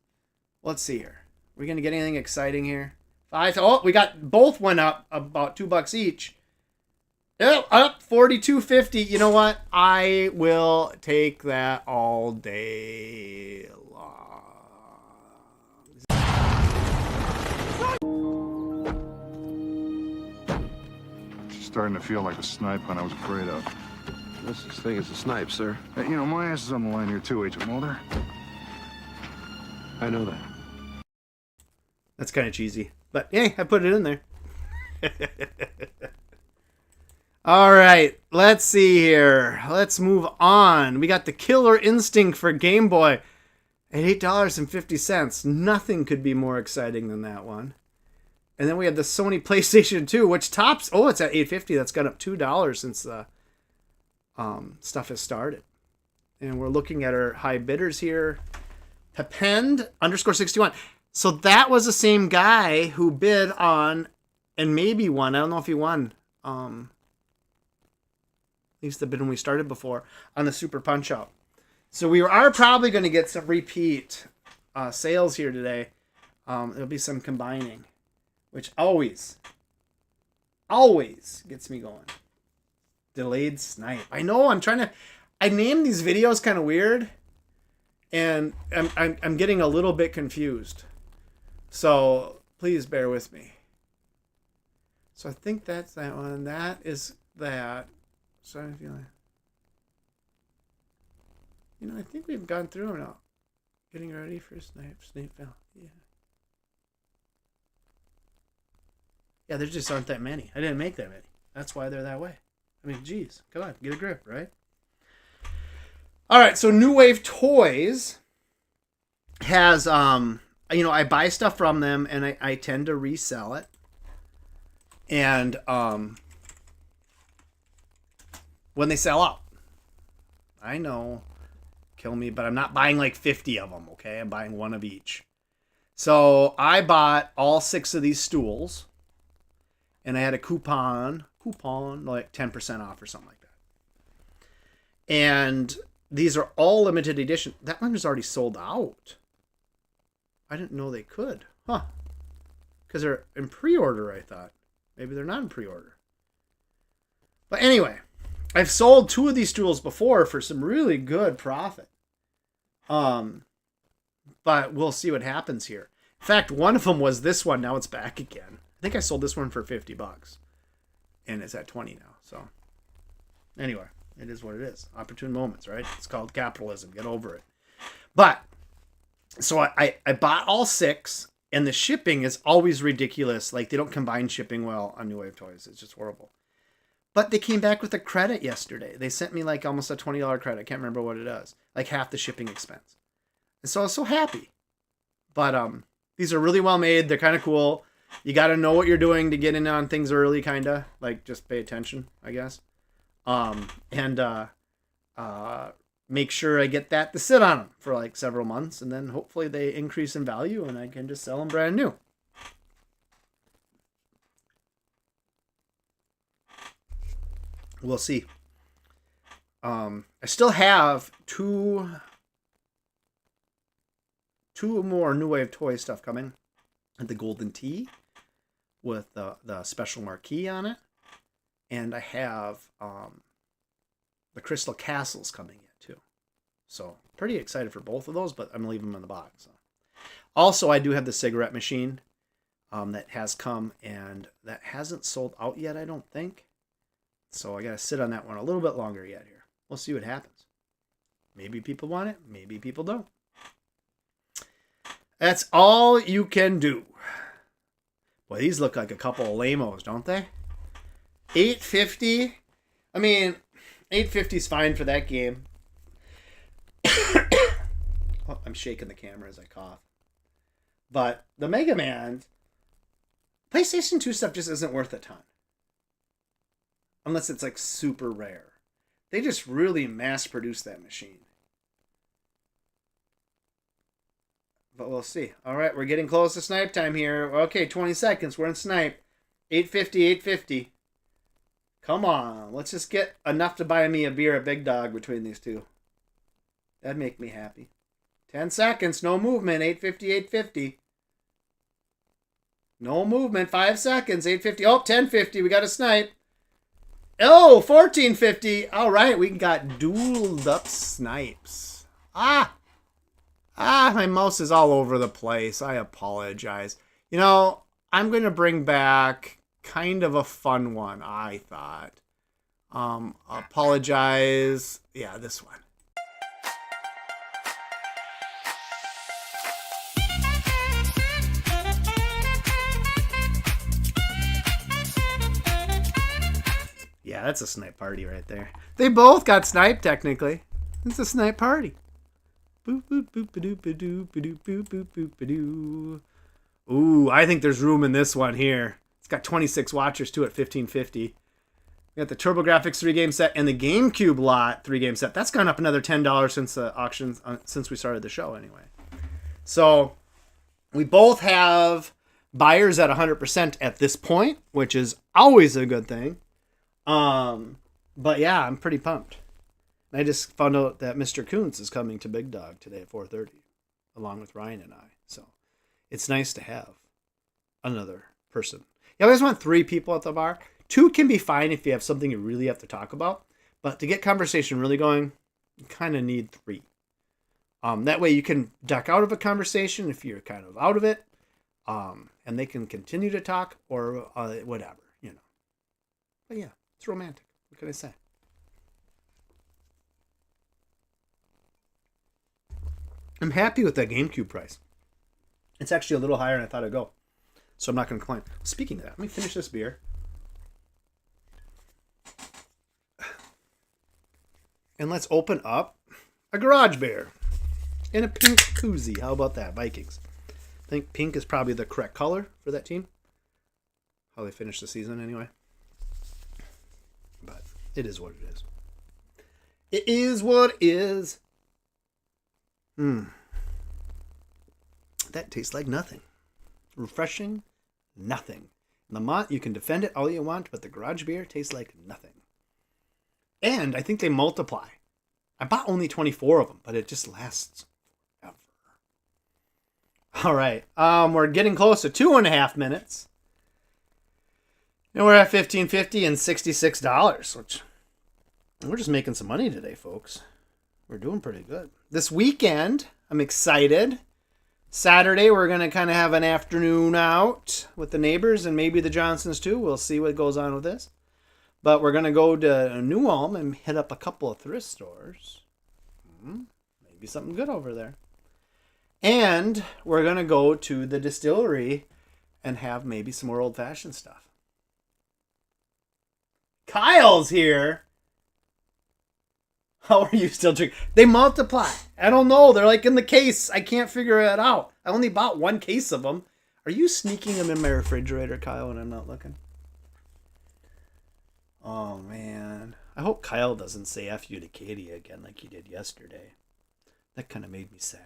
Let's see here. Are we going to get anything exciting here? We got both went up about $2 each. Yep, up 42.50. You know what? I will take that all day long. Starting to feel like the snipe hunt I was afraid of. No such thing as a snipe, sir. Hey, you know, my ass is on the line here too, Agent Mulder. I know that. That's kind of cheesy. But, hey, I put it in there. All right, let's see here. Let's move on. We got the Killer Instinct for Game Boy at $8.50. Nothing could be more exciting than that one. And then we have the Sony PlayStation 2, which tops... Oh, it's at $8.50. That's gone up $2 since the stuff has started. And we're looking at our high bidders here. Pepend _61. So that was the same guy who bid on and maybe won. I don't know if he won. At least the bid when we started before on the Super Punch-Out. So we are probably going to get some repeat sales here today. There'll be some combining, which always gets me going. Delayed snipe. I know. I named these videos kind of weird, and I'm getting a little bit confused. So please bear with me. So I think that's that one. That is that. Sorry if you know, I think we've gone through them now. Getting ready for Snape fell. Yeah. Yeah, there just aren't that many. I didn't make that many. That's why they're that way. I mean, geez, come on, get a grip, right? All right, so New Wave Toys has I buy stuff from them and I tend to resell it. And when they sell out, I know, kill me, but I'm not buying like 50 of them, okay? I'm buying one of each. So I bought all 6 of these stools, and I had a coupon like 10% off or something like that. And these are all limited edition. That one was already sold out. I didn't know they could. Huh. Because they're in pre-order, I thought. Maybe they're not in pre-order. But anyway, I've sold 2 of these stools before for some really good profit. But we'll see what happens here. In fact, one of them was this one. Now it's back again. I think I sold this one for $50. And it's at 20 now. So anyway, it is what it is. Opportune moments, right? It's called capitalism. Get over it. But so I bought all 6, and the shipping is always ridiculous. Like, they don't combine shipping well on New Wave Toys. It's just horrible. But they came back with a credit yesterday. They sent me like almost a $20 credit. I can't remember what it is. Like half the shipping expense. And so I was so happy. But these are really well made. They're kind of cool. You got to know what you're doing to get in on things early, kind of. Like, just pay attention, I guess. Make sure I get that to sit on them for like several months. And then hopefully they increase in value and I can just sell them brand new. We'll see. I still have two more New Wave Toy stuff coming. The Golden Tee with the special marquee on it. And I have the Crystal Castles coming in too. So pretty excited for both of those, but I'm going to leave them in the box. So. Also, I do have the cigarette machine that has come, and that hasn't sold out yet, I don't think. So I got to sit on that one a little bit longer yet here. We'll see what happens. Maybe people want it. Maybe people don't. That's all you can do. Boy, these look like a couple of lamos, don't they? $8.50. I mean, $8.50 is fine for that game. Oh, I'm shaking the camera as I cough. But the Mega Man, PlayStation 2 stuff just isn't worth a ton. Unless it's like super rare. They just really mass produce that machine. But we'll see. All right, we're getting close to snipe time here. Okay, 20 seconds. We're in snipe. $8.50, $8.50. Come on. Let's just get enough to buy me a beer at Big Dog between these two. That'd make me happy. 10 seconds. No movement. $8.50, $8.50. No movement. 5 seconds. $8.50. Oh, $10.50. We got a snipe. Oh, $14.50. All right, we got dueled up snipes. My mouse is all over the place. I apologize. You know, I'm going to bring back kind of a fun one, I thought. Apologize. Yeah, this one. Yeah, that's a snipe party right there. They both got sniped, technically. It's a snipe party. Boop, boop, boop, ba-doop, ba-doop, ba-doop, boop, boop, boop, ba-doo. Ooh, I think there's room in this one here. It's got 26 watchers too at $15.50. We got the TurboGrafx 3-game set and the GameCube lot 3-game set. That's gone up another $10 since the auction, since we started the show anyway. So we both have buyers at 100% at this point, which is always a good thing. But yeah, I'm pretty pumped. I just found out that Mr. Kuntz is coming to Big Dog today at 4:30, along with Ryan and I. So it's nice to have another person. You always want 3 people at the bar. 2 can be fine if you have something you really have to talk about. But to get conversation really going, you kind of need 3. That way you can duck out of a conversation if you're kind of out of it. And they can continue to talk or whatever, you know. But yeah, it's romantic. What can I say? I'm happy with that GameCube price. It's actually a little higher than I thought it'd go. So I'm not going to complain. Speaking of that, let me finish this beer. And let's open up a garage beer in a pink koozie. How about that, Vikings? I think pink is probably the correct color for that team. How they finished the season anyway. But it is what it is. It is what it is. That tastes like nothing. Refreshing, nothing. Lamont, you can defend it all you want, but the garage beer tastes like nothing. And I think they multiply. I bought only 24 of them, but it just lasts forever. All right. We're getting close to 2.5 minutes. And we're at $15.50 and $66, which we're just making some money today, folks. We're doing pretty good. This weekend, I'm excited. Saturday, we're going to kind of have an afternoon out with the neighbors and maybe the Johnsons too. We'll see what goes on with this. But we're going to go to New Ulm and hit up a couple of thrift stores. Maybe something good over there. And we're going to go to the distillery and have maybe some more old-fashioned stuff. Kyle's here. How are you still drinking? They multiply. I don't know. They're like in the case. I can't figure it out. I only bought 1 case of them. Are you sneaking them in my refrigerator, Kyle, when I'm not looking? Oh, man. I hope Kyle doesn't say F you to Katie again like he did yesterday. That kind of made me sad.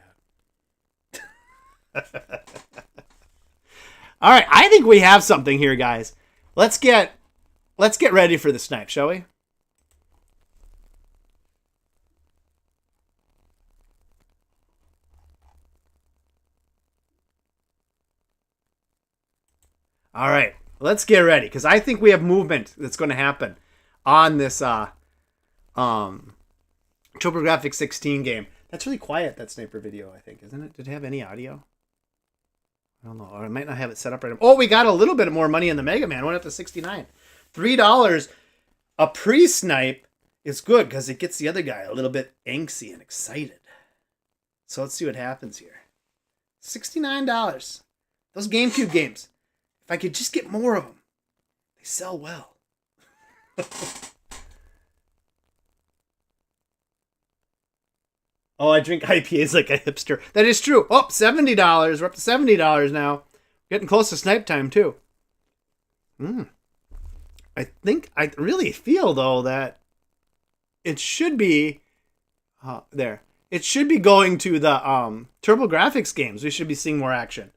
All right. I think we have something here, guys. Let's get ready for the snipe, shall we? All right, let's get ready because I think we have movement that's going to happen on this TurboGrafx 16 game. That's really quiet, that sniper video, I think, isn't it? Did it have any audio? I don't know. Or I might not have it set up right. Oh, we got a little bit more money in the Mega Man. Went up to 69. $3. A pre-snipe is good because it gets the other guy a little bit angsty and excited. So let's see what happens here. $69. Those GameCube games. If I could just get more of them. They sell well. Oh, I drink IPAs like a hipster. That is true. Oh, $70. We're up to $70 now. Getting close to snipe time, too. I really feel, though, that it should be... there. It should be going to the TurboGrafx games. We should be seeing more action.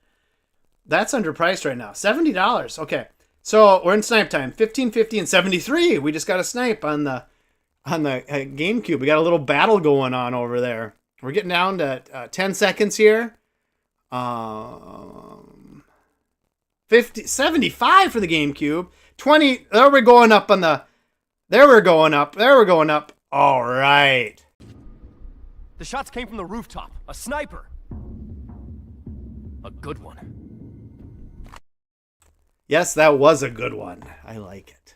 That's underpriced right now. $70. Okay. So, we're in snipe time. 15, 50, and 73. We just got a snipe on the GameCube. We got a little battle going on over there. We're getting down to 10 seconds here. 75 for the GameCube. 20. There we're going up on the. There we're going up. There we're going up. All right. The shots came from the rooftop. A sniper. A good one. Yes, that was a good one. I like it.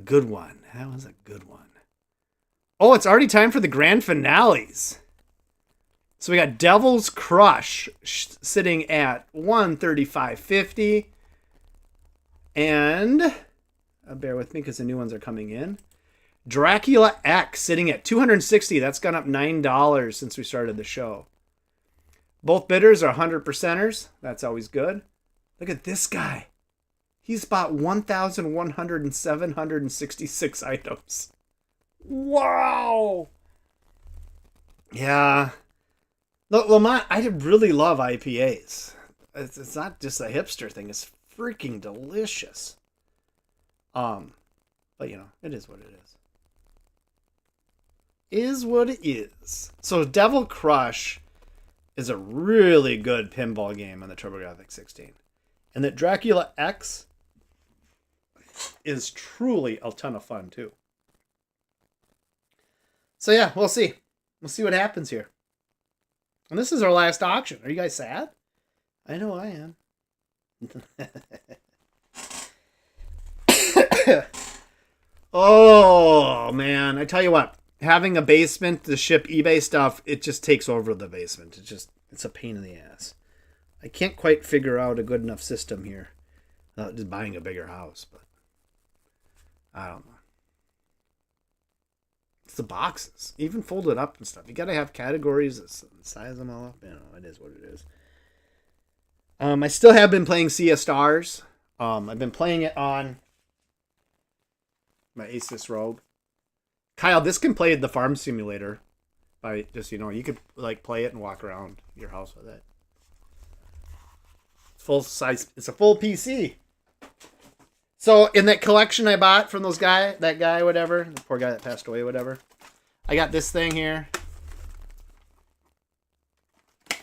Good one. That was a good one. Oh, it's already time for the grand finales. So we got Devil's Crush sitting at $135.50. And bear with me because the new ones are coming in. Dracula X sitting at $260. That's gone up $9 since we started the show. Both bidders are 100%ers. That's always good. Look at this guy. He's bought 1,766 items. Wow. Yeah. Look, Lamont, I really love IPAs. It's not just a hipster thing. It's freaking delicious. But you know, it is what it is. Is what it is. So Devil Crush is a really good pinball game on the TurboGrafx 16. And that Dracula X is truly a ton of fun too. So yeah, we'll see. We'll see what happens here. And this is our last auction. Are you guys sad? I know I am. Oh man, I tell you what, having a basement to ship eBay stuff, it just takes over the basement. It's a pain in the ass. I can't quite figure out a good enough system here. Just buying a bigger house, but I don't know. It's the boxes, even folded up and stuff. You gotta have categories that size them all up. You know, it is what it is. I still have been playing Sea of Stars. I've been playing it on my Asus Rogue. Kyle, this can play the Farm Simulator. By just, you know, you could like play it and walk around your house with it. Full size. It's a full PC. So in that collection I bought from that guy, whatever, the poor guy that passed away, whatever, I got this thing here.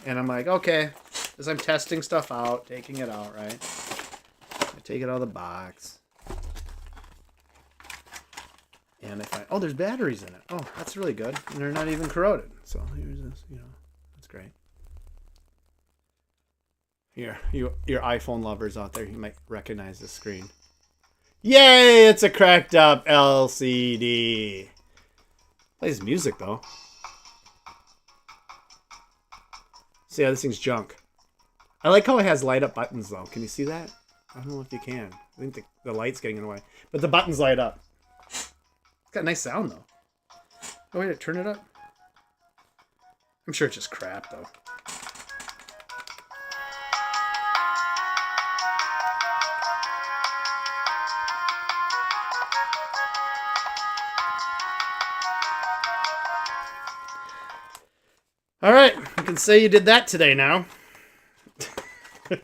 And I'm like, okay, as I'm testing stuff out, taking it out, right? I take it out of the box. And I find, oh, there's batteries in it. Oh, that's really good. And they're not even corroded. So here's this, you know, that's great. Here, your iPhone lovers out there, you might recognize this screen. Yay, it's a cracked up LCD. Plays music though. So yeah, this thing's junk. I like how it has light up buttons though. Can you see that? I don't know if you can. I think the light's getting in the way. But the buttons light up. It's got a nice sound though. Oh wait, turn it up. I'm sure it's just crap though. All right, you can say you did that today now. But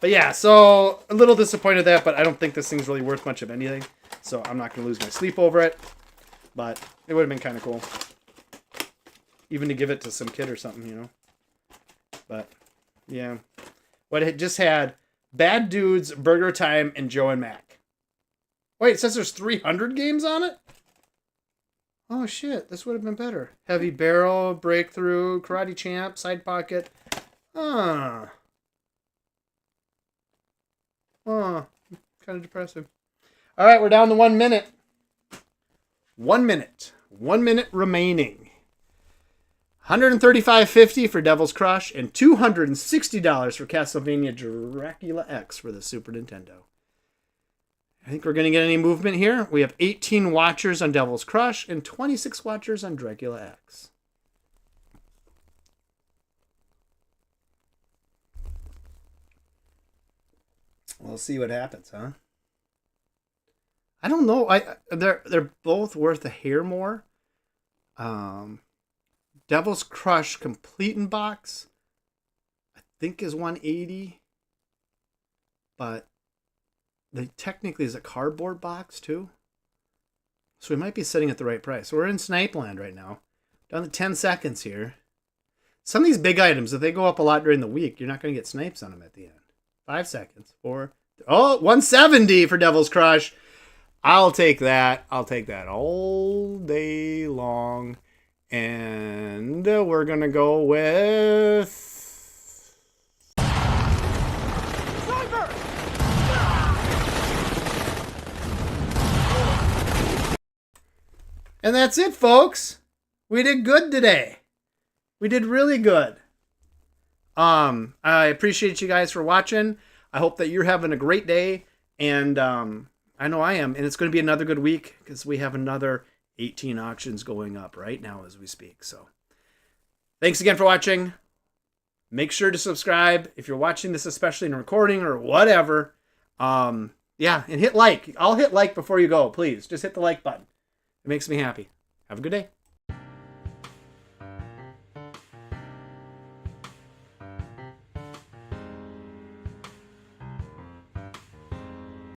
yeah, so a little disappointed with that, but I don't think this thing's really worth much of anything. So I'm not going to lose my sleep over it. But it would have been kind of cool. Even to give it to some kid or something, you know. But, yeah. What it just had, Bad Dudes, Burger Time, and Joe and Mac. Wait, it says there's 300 games on it? Oh shit, this would have been better. Heavy barrel, breakthrough, karate champ, side pocket. Kind of depressive. All right, we're down to 1 minute. 1 minute. 1 minute remaining. $135.50 for Devil's Crush and $260 for Castlevania Dracula X for the Super Nintendo. I think we're going to get any movement here. We have 18 watchers on Devil's Crush and 26 watchers on Dracula X. We'll see what happens, huh? I don't know. They're both worth a hair more. Devil's Crush complete in box, I think, is $180, but they technically is a cardboard box too. So we might be sitting at the right price. So we're in Snipe Land right now. Down to 10 seconds here. Some of these big items, if they go up a lot during the week, you're not going to get snipes on them at the end. 5 seconds. 4. Oh, $170 for Devil's Crush. I'll take that. I'll take that all day long. And we're going to go with... And that's it, folks. We did good today. We did really good. I appreciate you guys for watching. I hope that you're having a great day. And I know I am. And it's going to be another good week because we have another 18 auctions going up right now as we speak. So thanks again for watching. Make sure to subscribe if you're watching this, especially in recording or whatever. Yeah, and hit like. I'll hit like before you go, please. Just hit the like button. It makes me happy. Have a good day.